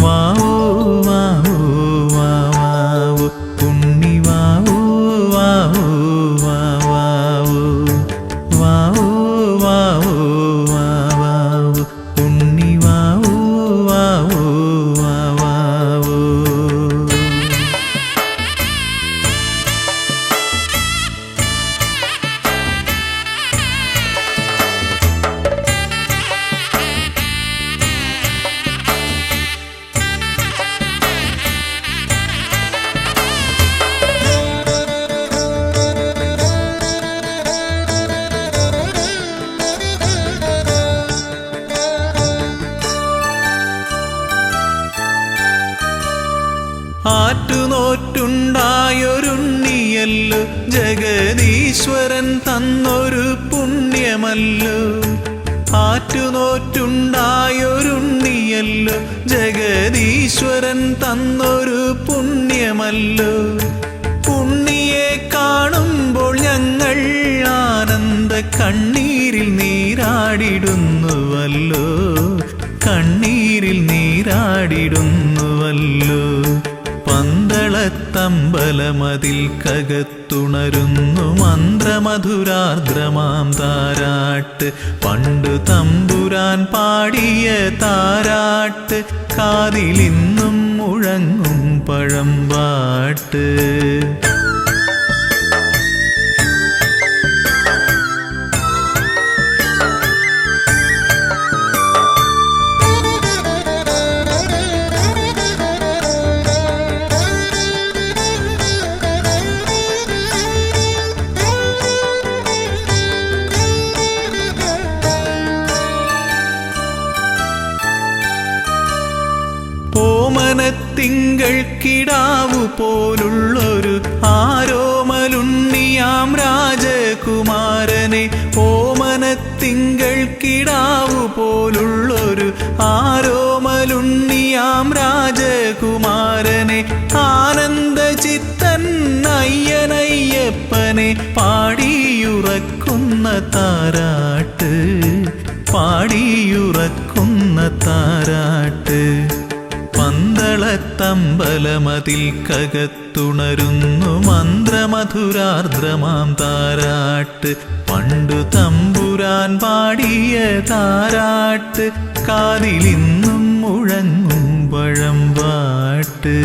വാവൂ വാവൂ വാവൂ ഉണ്ണി വാവൂ വാവൂ വാവൂ വാവൂ വാവൂ വാവൂ ഉണ്ണി വാവൂ വാവൂ വാവൂ. ആറ്റുനോറ്റുണ്ടായൊരുണ്ണിയല്ലോ ജഗദീശ്വരൻ തന്നൊരു പുണ്യമല്ലോ. ആറ്റുനോറ്റുണ്ടായൊരുണ്ണിയല്ലോ ജഗദീശ്വരൻ തന്നൊരു പുണ്യമല്ലോ. ഉണ്ണിയെ കാണുമ്പോൾ ഞങ്ങൾ ആനന്ദ കണ്ണീരിൽ നീരാടിടുന്നുവല്ലോ, കണ്ണീരിൽ നീരാടിടുന്നുവല്ലോ. പന്തളത്തമ്പലമതിൽ കകത്തുണരുന്നു മന്ത്രമധുരാർദ്രമാം താരാട്ട്. പണ്ടു തമ്പുരാൻ പാടിയ താരാട്ട് കാതിലിന്നും മുഴങ്ങും പഴമ്പാട്ട്. ഓമനത്തിങ്കൾ കിടാവു പോലുള്ളൊരു ആരോമലുണ്ണിയാം രാജകുമാരനെ. ഓമനത്തിങ്കൾ കിടാവു പോലുള്ളൊരു ആരോമലുണ്ണിയാം രാജകുമാരനെ. ആനന്ദചിത്തൻ അയ്യനയ്യപ്പനെ പാടിയുറക്കുന്ന താരാട്ട്, പാടിയുറക്കുന്ന താരാട്ട്. പന്തളത്തമ്പലമതിൽ കകത്തുണരുന്നു മന്ത്രമധുരാർദ്രമാം താരാട്ട്. പണ്ടു തമ്പുരാൻ പാടിയ താരാട്ട് കാതിലിന്നും മുഴങ്ങും പഴമ്പാട്ട്.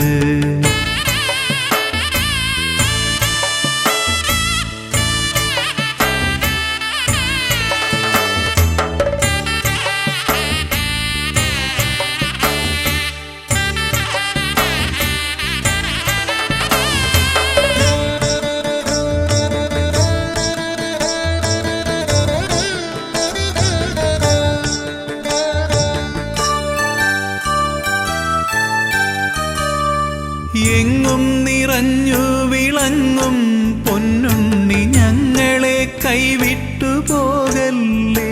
എങ്ങും നിറഞ്ഞു വിളങ്ങും പൊന്നുണ്ണി ഞങ്ങളെ കൈവിട്ടു പോകല്ലേ.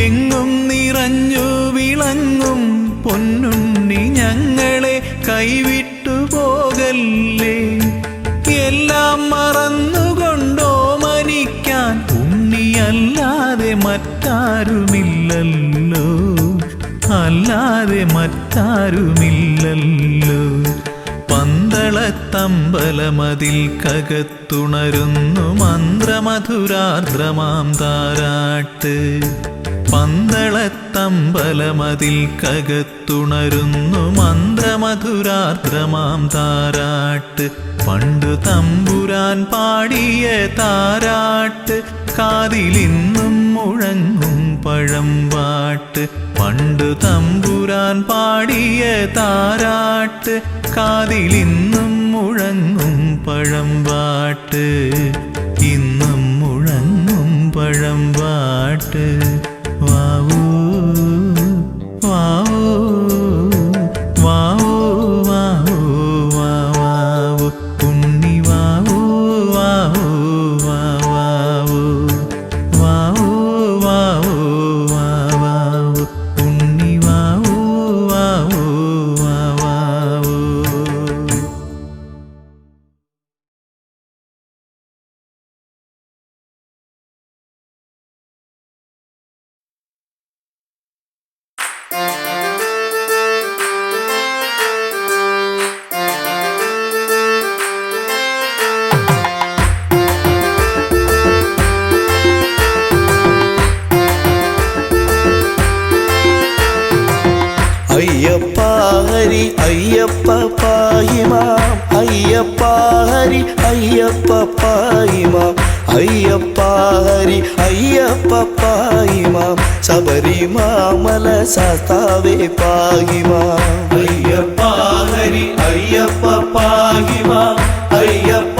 എങ്ങും നിറഞ്ഞു വിളങ്ങും പൊന്നുണ്ണി ഞങ്ങളെ കൈവിട്ടു പോകല്ലേ. എല്ലാം മറന്നുകൊണ്ടോ മനിക്കാൻ ഉണ്ണിയല്ലാതെ മറ്റാരുമില്ലല്ലോ, അല്ലാതെ മറ്റാരുമില്ലല്ലോ. പന്തളത്തമ്പലമതിൽ കകത്തുണരുന്നു മന്ത്രമധുരാർദ്രമാം താരാട്ട്. പന്തളത്തമ്പലമതിൽ കകത്തുണരുന്നു മന്ത്രമധുരാർദ്രമാം താരാട്ട്. പണ്ടു തമ്പുരാൻ പാടിയ താരാട്ട് കാതിലിന്നും മുഴങ്ങും പഴമ്പാട്ട്. പണ്ടു തമ്പുരാൻ പാടിയ താരാട്ട് കാതിലിന്നും മുഴങ്ങും പഴമ്പാട്ട്. ഇന്നും മുഴങ്ങും പഴമ്പാട്ട്. വാവൂ വാവൂ വാവൂ വാവൂ വാവൂ ഉണ്ണി വാവൂ വാവൂ വാവൂ വാവൂ വാവൂ വാവൂ ഉണ്ണി വാവൂ വാവൂ വാവൂ. അയ്യപ്പ ഹരി അയ്യപ്പ പാഹിമാം, അയ്യപ്പ ഹരി അയ്യപ്പ പാഹിമാം, അയ്യപ്പ ഹരി അയ്യപ്പ പാഹിമാം, ശബരിമാമല ശാസ്താവേ പാഹിമാം. അയ്യപ്പ ഹരി അയ്യപ്പ പാഹിമാം, അയ്യപ്പ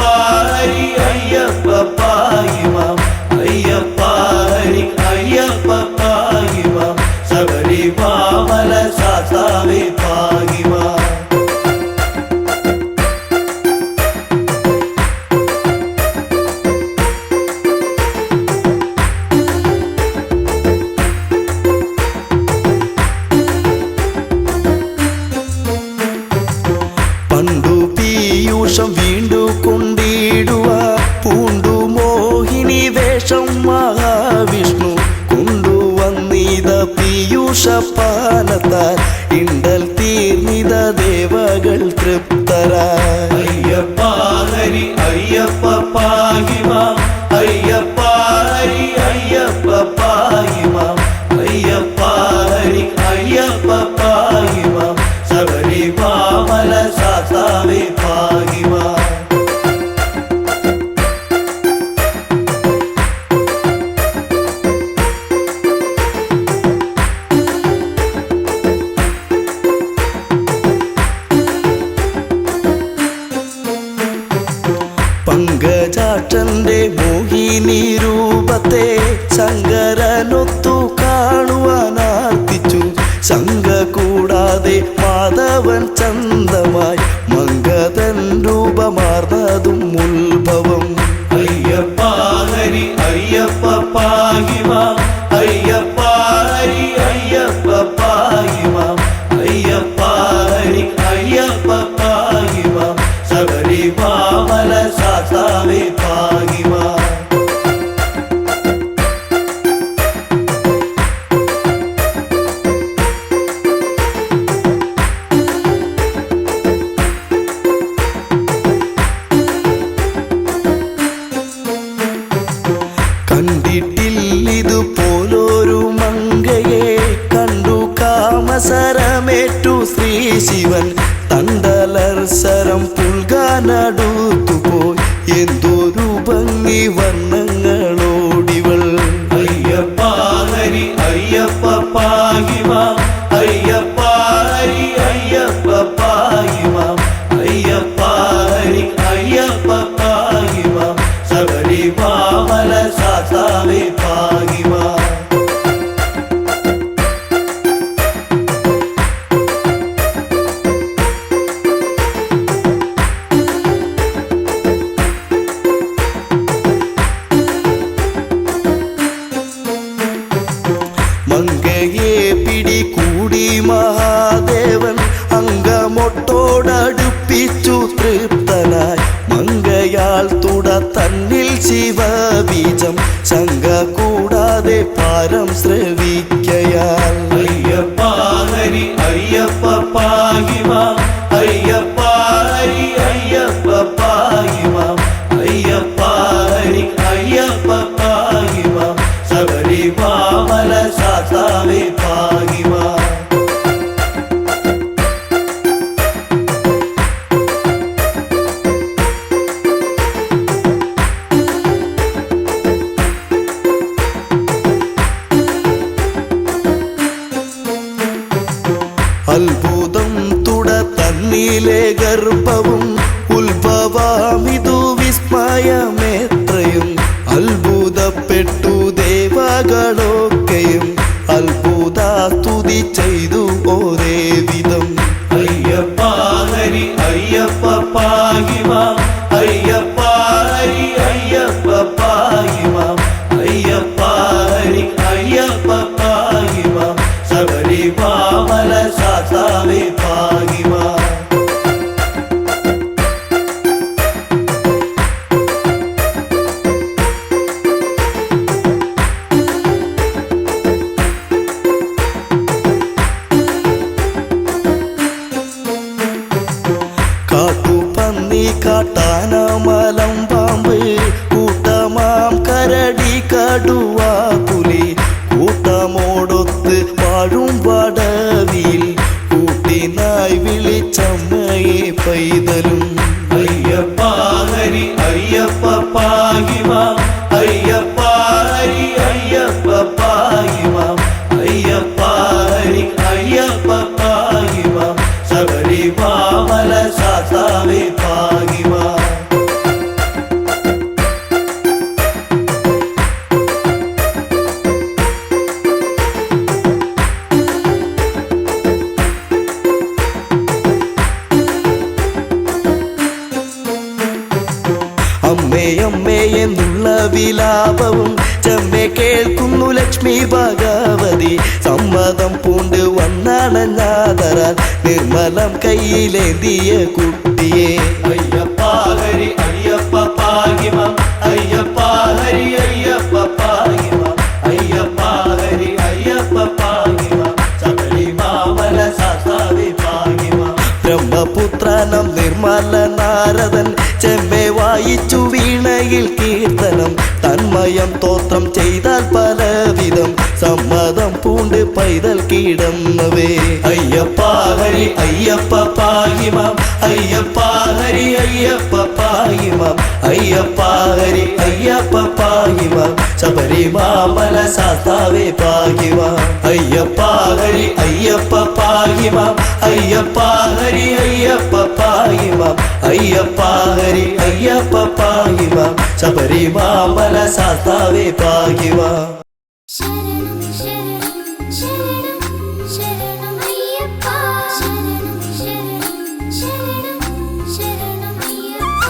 ഹരി അയ്യപ്പ പാഹിമാം, അയ്യപ്പ ഹരി അയ്യപ്പ പാഹിമാം, ശബരിമാമല ശാസ്താവേ പാഹിമാം. ശിവൻ തണ്ടലർസരം പുൽകാനടുത്തുപോയി എന്തൊരു ഭംഗി വർണ്ണങ്ങളോടിവൾ അയ്യപ്പ ഹരി അയ്യപ്പ പാഹിമാം അയ്യപ്പ ഹരി അയ്യപ്പ പാഹിമാം അയ്യപ്പ ഹരി അയ്യപ്പ പാഹിമാം ശബരിമല സാസാവേ പാഹിമാം മങ്കയെ പിടികൂടി മഹാദേവൻ അങ്കമൊട്ടോടടുപ്പിച്ചു തൃപ്തനായി മങ്കയാൽ തുട തന്നിൽ ശിവബീജം ശങ്ക കൂടാതെ പാരം ശ്രവിക്കയാൽ അയ്യപ്പ ഹരി അയ്യപ്പ പാഹിമാം അയ്യപ്പ ഹരി അയ്യപ്പ പാഹിമാം അയ്യപ്പ ഹരി അയ്യപ്പ പാഹിമാം ശബരിമല സാസാവേ പാഹിമാം അത്ഭുതം തുട തന്നിലെ ഗർഭവും ഉത്ഭവമിതു വിസ്മയമേത്രയും അത്ഭുതപ്പെട്ടു ദേവകളൊക്കെയും അത്ഭുത സ്തുതി ചെയ്തു ഒരേ വിധം അയ്യപ്പ ഹരി അയ്യപ്പ പാഹിമാം അയ്യപ്പ ഹരി അയ്യപ്പ പാഹിമാം അയ്യപ്പ ഹരി അയ്യപ്പ പാഹിമാം ശബരിമല സാസാവേ പാഹിമാം കാട്ടുപന്നി കാട്ടാന മലം പാമ്പ് കൂട്ടമാം കരടി കടുവ പുലി കൂട്ടമോടൊത്ത് വാഴും വടവിൽ കൂട്ടിനായി വിളിച്ചമ്മയെ പൈതലും അയ്യപ്പ ഹരി അയ്യപ്പ പാഹിമാം അയ്യപ്പ ഹരി അയ്യപ്പ പാഹിമാം അയ്യപ്പ ഹരി അയ്യപ്പ പാഹിമാം ശബരിമല സാസാവേ പാഹിമാം അമ്മേ അമ്മേ എന്നുള്ള വിലാപവും ചെമ്മെ കേൾക്കുന്നു ലക്ഷ്മി ഭഗവതി സമ്മതം പൂണ്ട് വന്നണഞ്ഞാതരാൽ നിർമ്മലം കയ്യിലേന്തിയ കുട്ടിയെ അയ്യപ്പ ഹരി അയ്യപ്പ പാഹിമാം അയ്യപ്പ ഹരി അയ്യപ്പ പാഹിമാം അയ്യപ്പ ഹരി അയ്യപ്പ പാഹിമാം ശബരിമല സാസാവേ പാഹിമാം ബ്രഹ്മപുത്രനം നിർമ്മല നാരദൻ ചെമ്മെ വായിച്ചു വീണയിൽ കീർത്തനം തന്മയം തോത്രം ചെയ്താൽ പലവിധം സമ്മതം പൂണ്ട് പൈതൽ കിടന്നവേ അയ്യപ്പ ഹരി അയ്യപ്പ പാഹിമാം അയ്യപ്പ ഹരി അയ്യപ്പ പാഹിമാം അയ്യപ്പ ഹരി അയ്യപ്പ പാഹിമാം ശബരിമല സാസാവേ പാഹിമാം അയ്യപ്പ ഹരി അയ്യപ്പ പാഹിമാം അയ്യപ്പ ഹരി അയ്യപ്പ പാഹിമാം അയ്യപ്പ ഹരി അയ്യപ്പ പാഹിമാം ശബരിമല സാസാവേ പാഹിമാം ശരണം ശരണം ശരണം ശരണം അയ്യപ്പ ശരണം ശരണം ശരണം ശരണം അയ്യപ്പ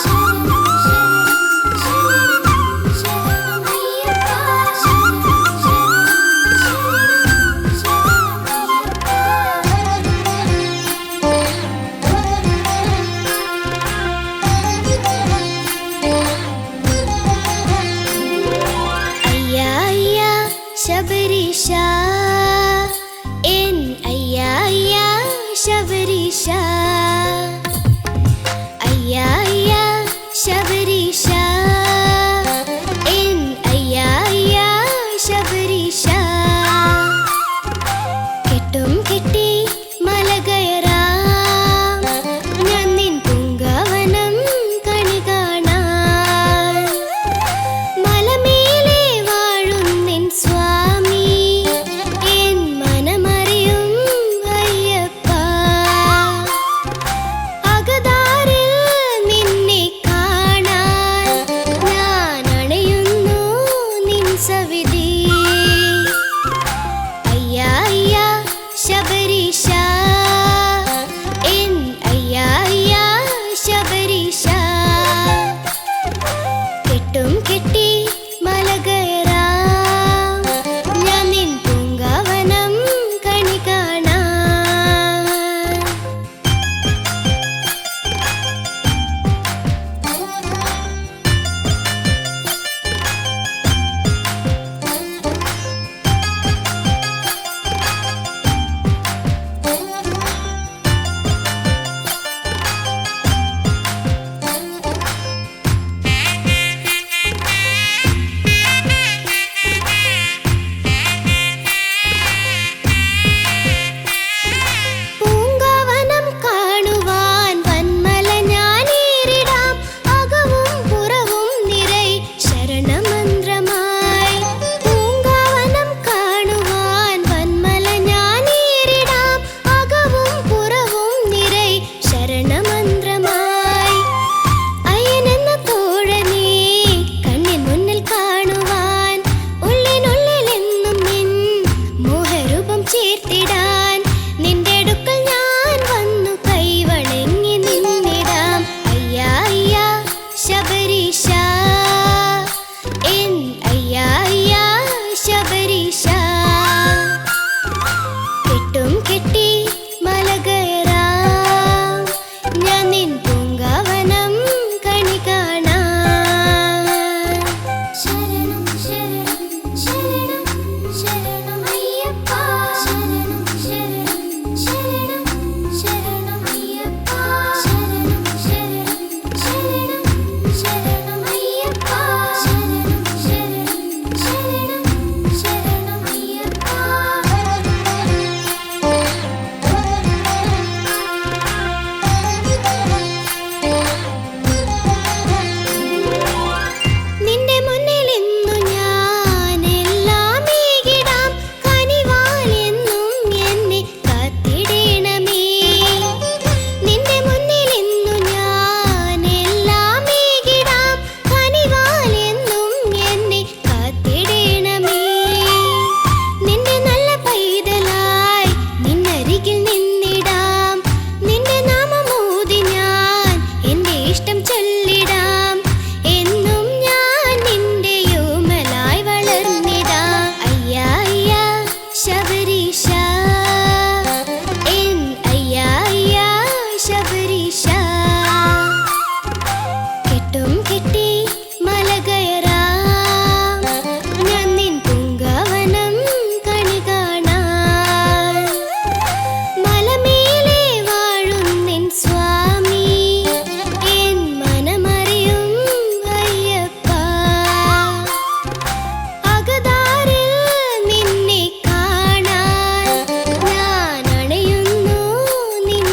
ശരണം ശരണം ശരണം അയ്യപ്പ ശരണം അയ്യാ അയ്യാ ശബരീശ എൻ അയ്യാ അയ്യാ ശബരീശ അയ്യാ അയ്യാ ശബരീശ എൻ അയ്യാ അയ്യാ ശബരീശ കെട്ടും കെട്ടി മല കയറാ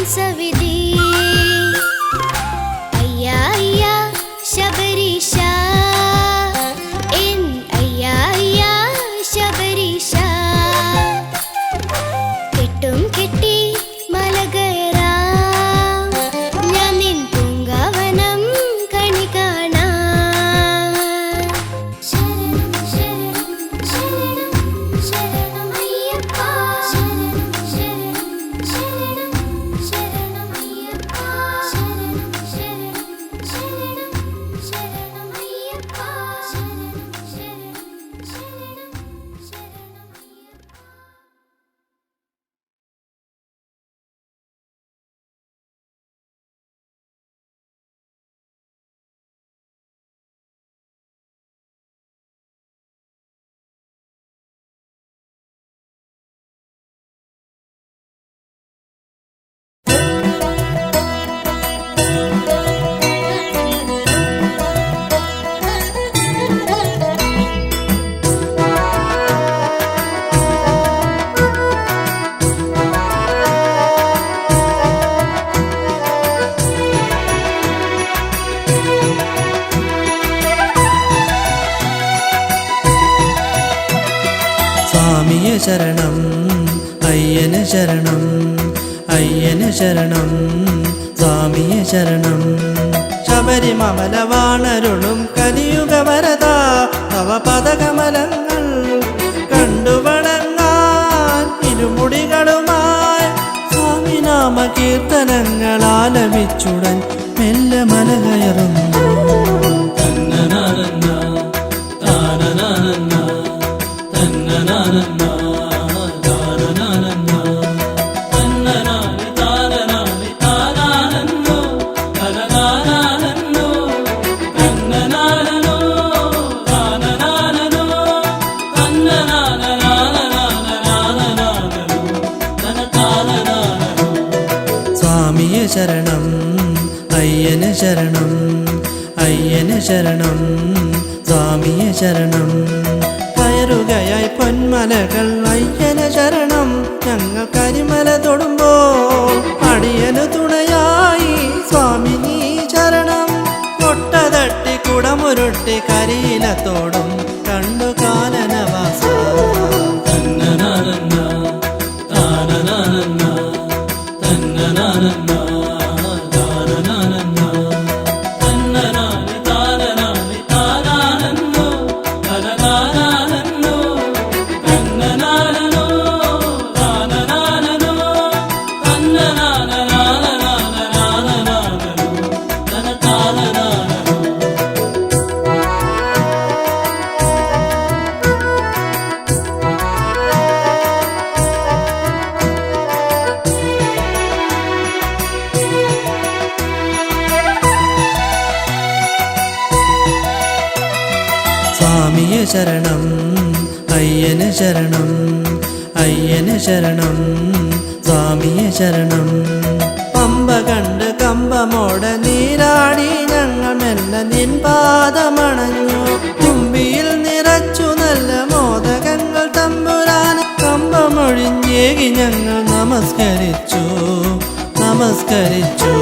സവിധി അയ്യാ അയ്യാ ശബരീശ എൻ അയ്യാ അയ്യാ ശബരീശ കെട്ടും കെട്ടി മല കയറാം ഞാൻ നിൻ പൂങ്കാവനം കണി കാണാം ശരണം ശരണം ശരണം ശരണം അയ്യപ്പ ശരണം ശരണം ശരണം ശരണം അയ്യപ്പ ശരണം ശരണം ശരണം ശരണം അയ്യപ്പ ശരണം ശരണം ശരണം ശരണം അയ്യപ്പ. സ്വാമിയെ ശരണം അയ്യന് ശരണം അയ്യന് ശരണം സ്വാമിയെ ശരണം ശബരിമല വാണരുളും കലിയുഗ വരദ തവ പദകമലങ്ങൾ കണ്ടുവണങ്ങാൻ ഇരുമുടികളുമായി സ്വാമി നാമ കീർത്തനങ്ങൾ ആലപിച്ചുടൻ മെല്ലെ മല കയറുന്നു സ്വാമിയെ ശരണം അയ്യന് ശരണം അയ്യന് ശരണം സ്വാമിയെ ശരണം കയറുകയായി പൊന്മലകൾ അയ്യന് ശരണം ഞങ്ങൾ കരിമല തൊടുമ്പോൾ അടിയന് തുണയായി സ്വാമി നീ ശരണം കൊട്ടതട്ടി കുടമുരുട്ടി കരിയിലത്തോടും കണ്ടു കാനനവാസ സ്വാമിയെ ശരണം അയ്യന് ശരണം അയ്യന് ശരണം സ്വാമിയെ ശരണം പമ്പ കണ്ട് കമ്പമോടെ നീരാടി ഞങ്ങൾ മെല്ലെ നിൻ പാദമണഞ്ഞു തുമ്പിയിൽ നിറച്ചു നല്ല മോദകങ്ങൾ തമ്പുരാൻ കമ്പമൊഴിഞ്ഞേകി ഞങ്ങൾ നമസ്കരിച്ചു നമസ്കരിച്ചു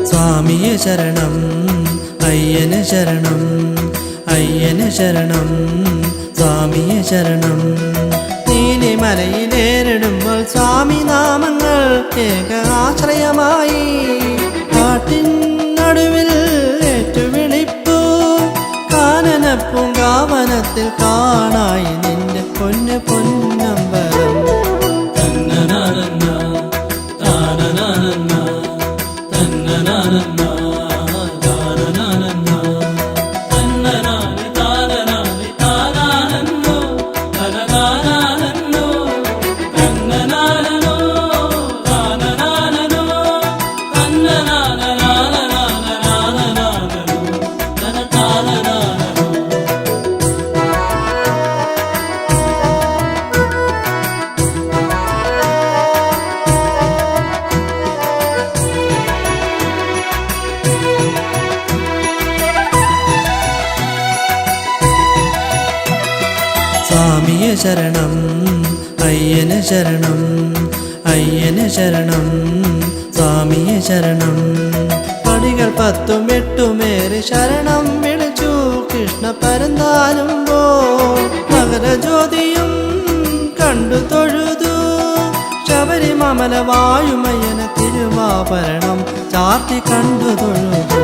സ്വാമിയെ ശരണം അയ്യന് ശരണം അയ്യന് ശരണം സ്വാമിയെ ശരണം നീലിമലയിലേറിടുമ്പോൾ സ്വാമി നാമങ്ങൾ ഏക ആശ്രയമായി കാട്ടിനടുവിൽ ഏറ്റുവിളിപ്പൂ കാനനപ്പൂങ്കാവനത്തിൽ കാണായി നിന്റെ പൊന്നു പൊന്നമ്പലം സ്വാമിയെ ശരണം അയ്യന് ശരണം അയ്യന് ശരണം സ്വാമിയെ ശരണം പടികൾ 10ഉം 8ഉമേറി ശരണം വിളിച്ചു കൃഷ്ണ പരന്താലുമ്പോൾ മകരജ്യോതിയും കണ്ടു തൊഴുതു ശബരിമല വായുമയ്യന തിരുവാഭരണം ചാർത്തി കണ്ടു തൊഴുതു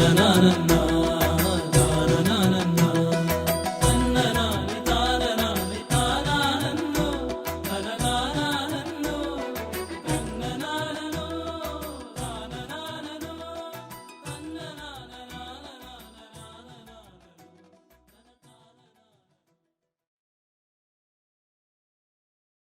na